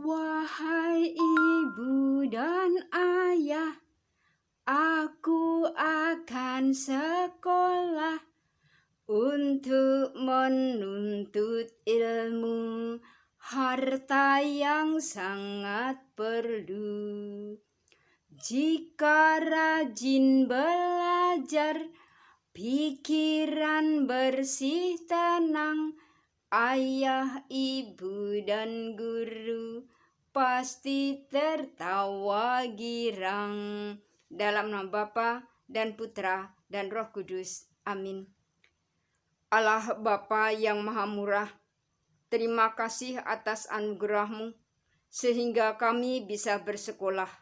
Wahai ibu dan ayah, aku akan sekolah untuk menuntut ilmu, harta yang sangat perlu. Jika rajin belajar, pikiran bersih tenang, ayah, ibu, dan guru pasti tertawa girang. Dalam nama Bapa dan Putra dan Roh Kudus. Amin. Allah Bapa yang Maha Murah, terima kasih atas anugerah-Mu sehingga kami bisa bersekolah.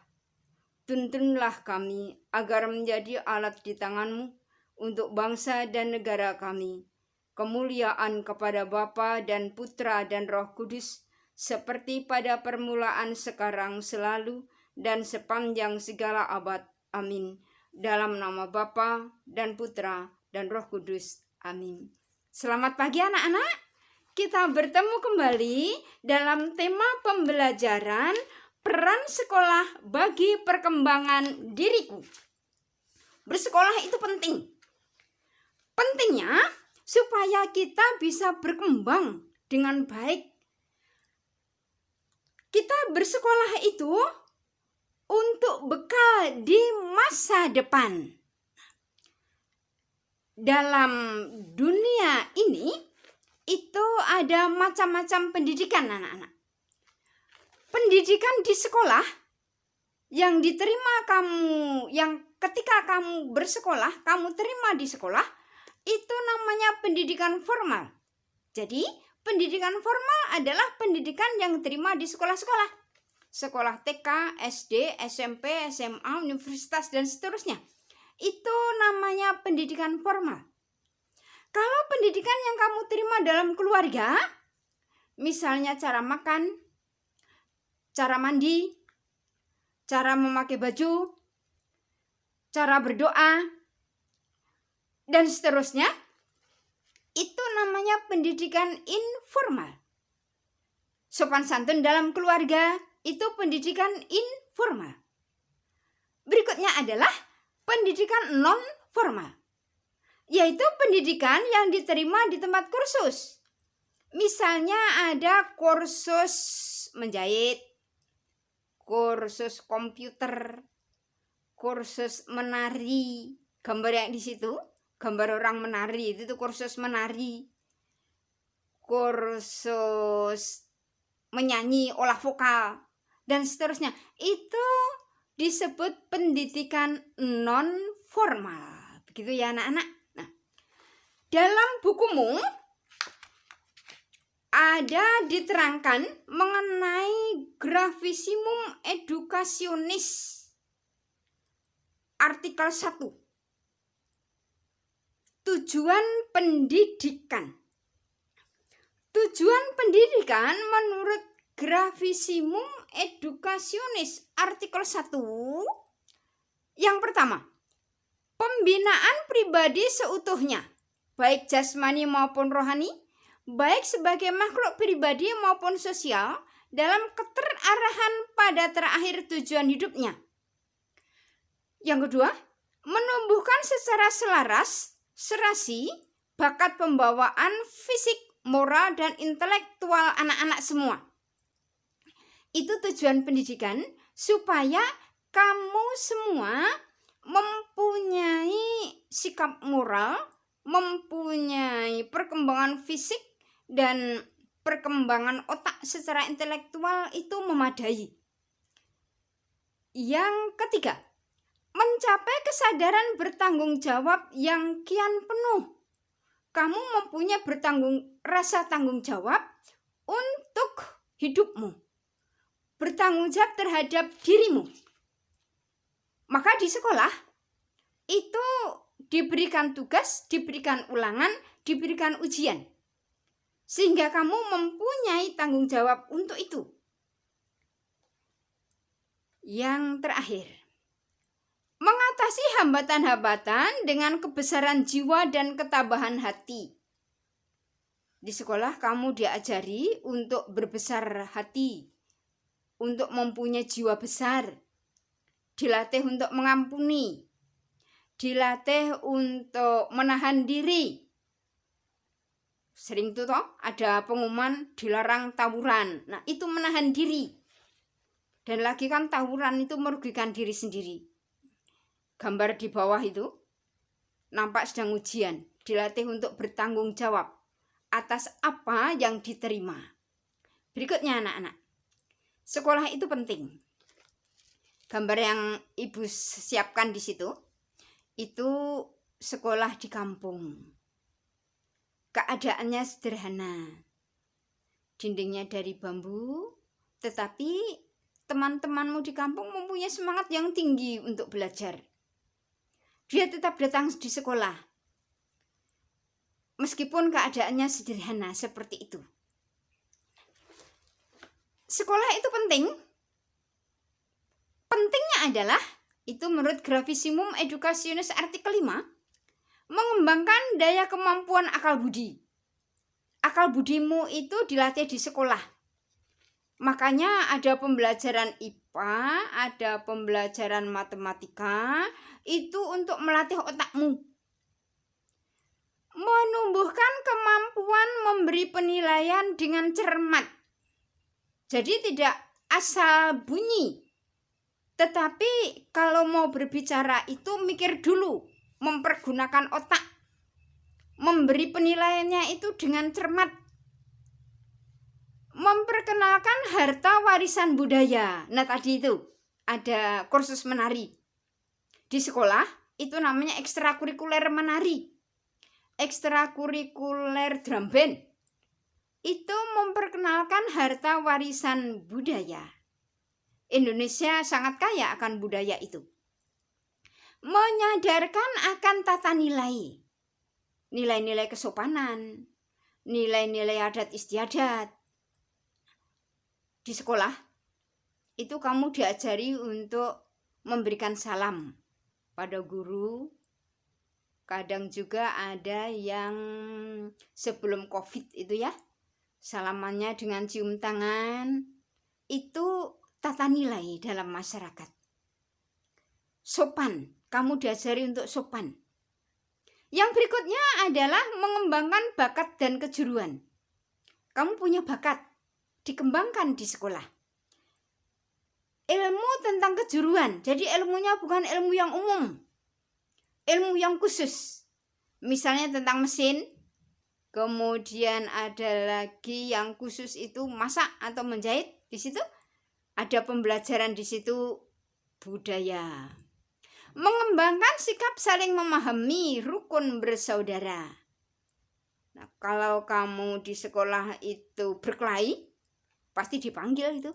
Tuntunlah kami agar menjadi alat di tangan-Mu untuk bangsa dan negara kami. Kemuliaan kepada Bapa dan Putra dan Roh Kudus, seperti pada permulaan, sekarang, selalu, dan sepanjang segala abad. Amin. Dalam nama Bapa dan Putra dan Roh Kudus. Amin. Selamat pagi anak-anak. Kita bertemu kembali dalam tema pembelajaran peran sekolah bagi perkembangan diriku. Bersekolah itu penting. Pentingnya supaya kita bisa berkembang dengan baik. Kita bersekolah itu untuk bekal di masa depan. Dalam dunia ini itu ada macam-macam pendidikan anak-anak. Pendidikan di sekolah yang diterima kamu, yang ketika kamu bersekolah, kamu terima di sekolah, itu namanya pendidikan formal. Jadi, pendidikan formal adalah pendidikan yang diterima di sekolah-sekolah. Sekolah TK, SD, SMP, SMA, universitas, dan seterusnya. Itu namanya pendidikan formal. Kalau pendidikan yang kamu terima dalam keluarga, misalnya cara makan, cara mandi, cara memakai baju, cara berdoa, dan seterusnya, itu namanya pendidikan informal. Sopan santun dalam keluarga, itu pendidikan informal. Berikutnya adalah pendidikan non-formal, yaitu pendidikan yang diterima di tempat kursus. Misalnya ada kursus menjahit, kursus komputer, kursus menari, gambar yang di situ, gambar orang menari, itu tuh kursus menari, kursus menyanyi, olah vokal, dan seterusnya. Itu disebut pendidikan non-formal. Begitu ya anak-anak. Nah, dalam bukumu ada diterangkan mengenai Gravissimum Educationis artikel 1. Tujuan pendidikan. Tujuan pendidikan menurut Gravissimum Educationis artikel 1. Yang pertama, pembinaan pribadi seutuhnya, baik jasmani maupun rohani, baik sebagai makhluk pribadi maupun sosial, dalam keterarahan pada terakhir tujuan hidupnya. Yang kedua, menumbuhkan secara selaras, serasi, bakat pembawaan fisik, moral, dan intelektual anak-anak semua. Itu tujuan pendidikan, supaya kamu semua mempunyai sikap moral, mempunyai perkembangan fisik, dan perkembangan otak secara intelektual itu memadai. Yang ketiga, mencapai kesadaran bertanggung jawab yang kian penuh. Kamu mempunyai rasa tanggung jawab untuk hidupmu, bertanggung jawab terhadap dirimu. Maka di sekolah itu diberikan tugas, diberikan ulangan, diberikan ujian, sehingga kamu mempunyai tanggung jawab untuk itu. Yang terakhir, mengatasi hambatan-hambatan dengan kebesaran jiwa dan ketabahan hati. Di sekolah kamu diajari untuk berbesar hati, untuk mempunyai jiwa besar, dilatih untuk mengampuni, dilatih untuk menahan diri. Sering tuh toh ada pengumuman dilarang tawuran. Nah, itu menahan diri. Dan lagi kan tawuran itu merugikan diri sendiri. Gambar di bawah itu nampak sedang ujian, dilatih untuk bertanggung jawab atas apa yang diterima. Berikutnya anak-anak, sekolah itu penting. Gambar yang ibu siapkan di situ, itu sekolah di kampung. Keadaannya sederhana. Dindingnya dari bambu, tetapi teman-temanmu di kampung mempunyai semangat yang tinggi untuk belajar. Dia tetap datang di sekolah. Meskipun keadaannya sederhana seperti itu. Sekolah itu penting. Pentingnya adalah, itu menurut Gravissimum Educationis artikel 5, mengembangkan daya kemampuan akal budi. Akal budimu itu dilatih di sekolah. Makanya ada pembelajaran IPA, ada pembelajaran matematika, itu untuk melatih otakmu. Menumbuhkan kemampuan memberi penilaian dengan cermat. Jadi tidak asal bunyi. Tetapi kalau mau berbicara itu mikir dulu, mempergunakan otak. Memberi penilaiannya itu dengan cermat. Memperkenalkan harta warisan budaya. Nah, tadi itu ada kursus menari. Di sekolah itu namanya ekstrakurikuler menari. Ekstrakurikuler drum band. Itu memperkenalkan harta warisan budaya. Indonesia sangat kaya akan budaya itu. Menyadarkan akan tata nilai. Nilai-nilai kesopanan. Nilai-nilai adat istiadat. Di sekolah, itu kamu diajari untuk memberikan salam pada guru. Kadang juga ada yang sebelum COVID itu ya, salamannya dengan cium tangan. Itu tata nilai dalam masyarakat. Sopan, kamu diajari untuk sopan. Yang berikutnya adalah mengembangkan bakat dan kejuruan. Kamu punya bakat, dikembangkan di sekolah. Ilmu tentang kejuruan, jadi ilmunya bukan ilmu yang umum, ilmu yang khusus. Misalnya tentang mesin, kemudian ada lagi yang khusus itu masak atau menjahit. Di situ ada pembelajaran di situ budaya. Mengembangkan sikap saling memahami, rukun bersaudara. Nah, kalau kamu di sekolah itu berkelahi, pasti dipanggil itu.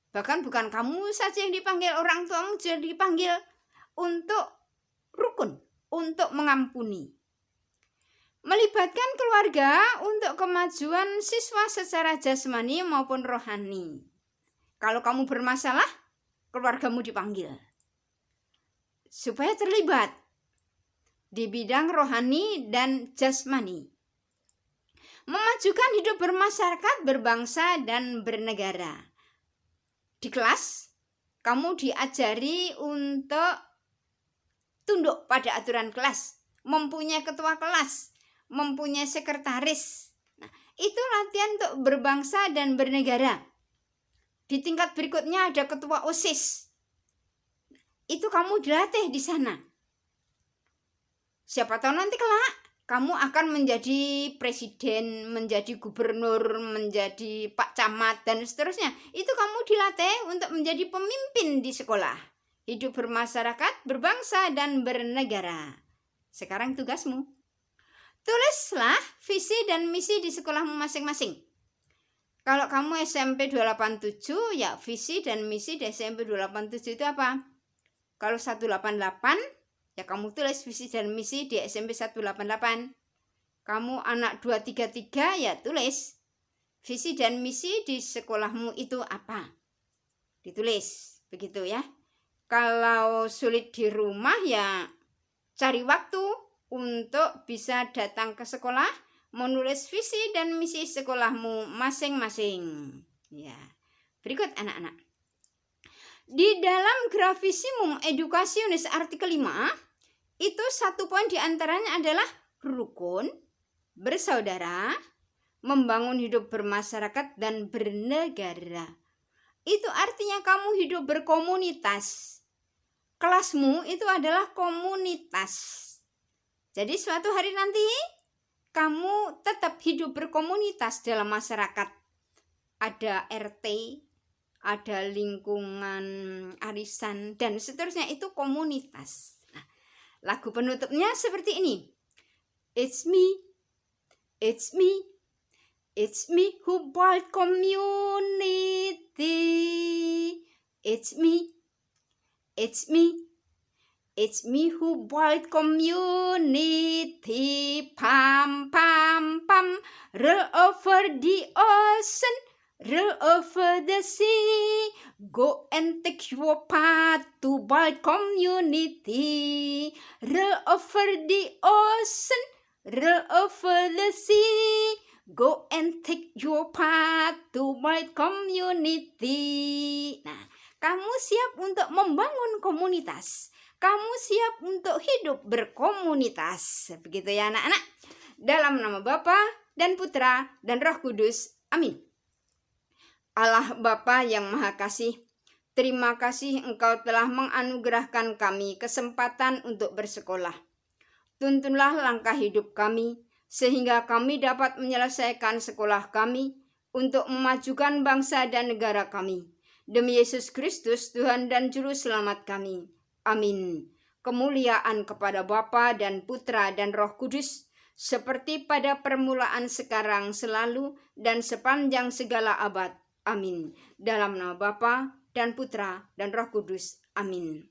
Bahkan bukan kamu saja yang dipanggil, orang tuamu juga dipanggil untuk rukun, untuk mengampuni. Melibatkan keluarga untuk kemajuan siswa secara jasmani maupun rohani. Kalau kamu bermasalah, keluargamu dipanggil. Supaya terlibat di bidang rohani dan jasmani. Memajukan hidup bermasyarakat, berbangsa, dan bernegara. Di kelas, kamu diajari untuk tunduk pada aturan kelas, mempunyai ketua kelas, mempunyai sekretaris. Nah, itu latihan untuk berbangsa dan bernegara. Di tingkat berikutnya ada ketua OSIS. Itu kamu dilatih di sana. Siapa tahu nanti kelak kamu akan menjadi presiden, menjadi gubernur, menjadi pak camat, dan seterusnya. Itu kamu dilatih untuk menjadi pemimpin di sekolah. Hidup bermasyarakat, berbangsa, dan bernegara. Sekarang tugasmu. Tulislah visi dan misi di sekolahmu masing-masing. Kalau kamu SMP 287, ya visi dan misi di SMP 287 itu apa? Kalau 188, ya kamu tulis visi dan misi di SMP 188. Kamu anak 233, ya tulis visi dan misi di sekolahmu itu apa? Ditulis, begitu ya. Kalau sulit di rumah, ya cari waktu untuk bisa datang ke sekolah, menulis visi dan misi sekolahmu masing-masing. Ya, Berikut anak-anak. Di dalam Gravissimo Educationis artikel 5, itu satu poin diantaranya adalah rukun, bersaudara, membangun hidup bermasyarakat, dan bernegara. Itu artinya kamu hidup berkomunitas. Kelasmu itu adalah komunitas. Jadi suatu hari nanti kamu tetap hidup berkomunitas dalam masyarakat. Ada RT, ada lingkungan arisan, dan seterusnya, itu komunitas. Nah, lagu penutupnya seperti ini. It's me, it's me, it's me who built community. It's me, it's me, it's me who built community. Pam, pam, pam, roll over the ocean, roll over the sea, go and take your part to build community. Roll over the ocean, roll over the sea, go and take your part to build community. Nah, kamu siap untuk membangun komunitas. Kamu siap untuk hidup berkomunitas. Begitu ya anak-anak. Dalam nama Bapa dan Putra dan Roh Kudus. Amin. Allah Bapa yang Maha Kasih, terima kasih Engkau telah menganugerahkan kami kesempatan untuk bersekolah. Tuntunlah langkah hidup kami, sehingga kami dapat menyelesaikan sekolah kami untuk memajukan bangsa dan negara kami. Demi Yesus Kristus, Tuhan dan Juru Selamat kami. Amin. Kemuliaan kepada Bapa dan Putra dan Roh Kudus, seperti pada permulaan, sekarang, selalu, dan sepanjang segala abad. Amin. Dalam nama Bapa dan Putra dan Roh Kudus. Amin.